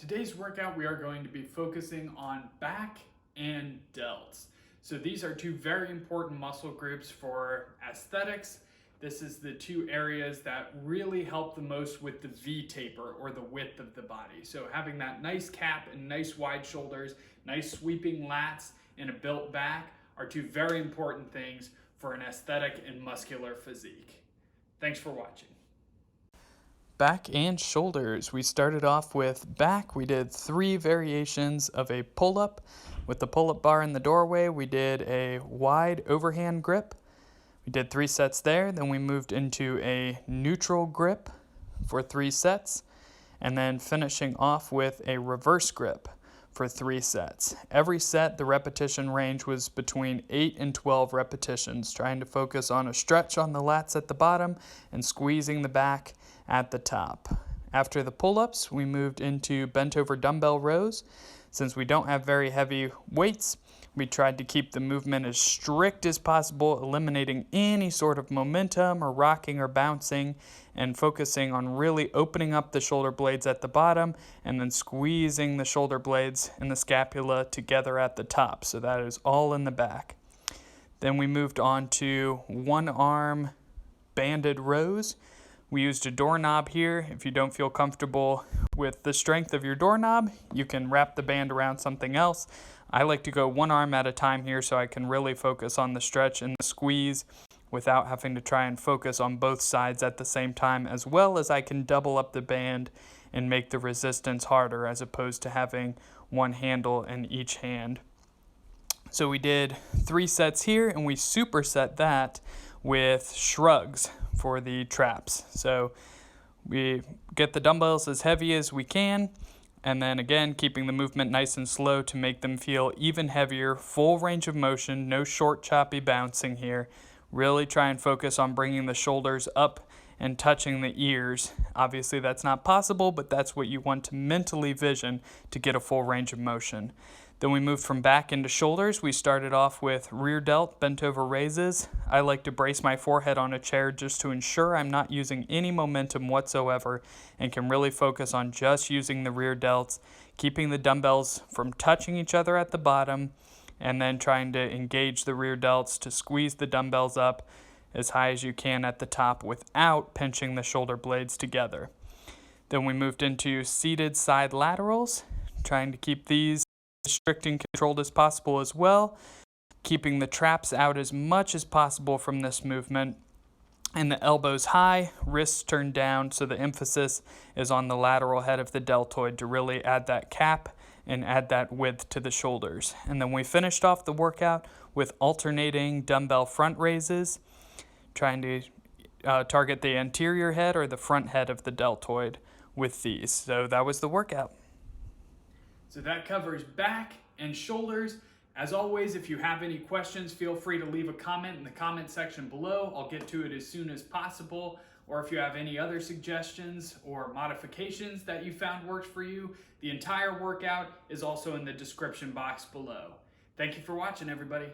Today's workout, we are going to be focusing on back and delts. So these are two very important muscle groups for aesthetics. This is the two areas that really help the most with the V taper or the width of the body. So having that nice cap and nice wide shoulders, nice sweeping lats, and a built back are two very important things for an aesthetic and muscular physique. Thanks for watching. Back and shoulders. We started off with back. We did 3 variations of a pull-up. With the pull-up bar in the doorway, we did a wide overhand grip. We did 3 sets there. Then we moved into a neutral grip for 3 sets. And then finishing off with a reverse grip for 3 sets. Every set, the repetition range was between 8 and 12 repetitions, trying to focus on a stretch on the lats at the bottom and squeezing the back at the top. After the pull-ups, we moved into bent over dumbbell rows. Since we don't have very heavy weights, we tried to keep the movement as strict as possible, eliminating any sort of momentum or rocking or bouncing, and focusing on really opening up the shoulder blades at the bottom and then squeezing the shoulder blades and the scapula together at the top. So that is all in the back. Then we moved on to one arm banded rows. We used a doorknob here. If you don't feel comfortable with the strength of your doorknob, you can wrap the band around something else. I like to go one arm at a time here so I can really focus on the stretch and the squeeze without having to try and focus on both sides at the same time, as well as I can double up the band and make the resistance harder as opposed to having one handle in each hand. So we did 3 sets here, and we superset that with shrugs for the traps. So we get the dumbbells as heavy as we can, and then again keeping the movement nice and slow to make them feel even heavier, full range of motion, no short choppy bouncing here. Really try and focus on bringing the shoulders up and touching the ears. Obviously that's not possible, but that's what you want to mentally vision to get a full range of motion. Then we moved from back into shoulders. We started off with rear delt, bent over raises. I like to brace my forehead on a chair just to ensure I'm not using any momentum whatsoever and can really focus on just using the rear delts, keeping the dumbbells from touching each other at the bottom, and then trying to engage the rear delts to squeeze the dumbbells up as high as you can at the top without pinching the shoulder blades together. Then we moved into seated side laterals, trying to keep these strict and controlled as possible as well, keeping the traps out as much as possible from this movement, and the elbows high, wrists turned down, so the emphasis is on the lateral head of the deltoid to really add that cap and add that width to the shoulders. And then we finished off the workout with alternating dumbbell front raises, trying to target the anterior head or the front head of the deltoid with these. So that was the workout. So that covers back and shoulders. As always, if you have any questions, feel free to leave a comment in the comment section below. I'll get to it as soon as possible. Or if you have any other suggestions or modifications that you found works for you, the entire workout is also in the description box below. Thank you for watching, everybody.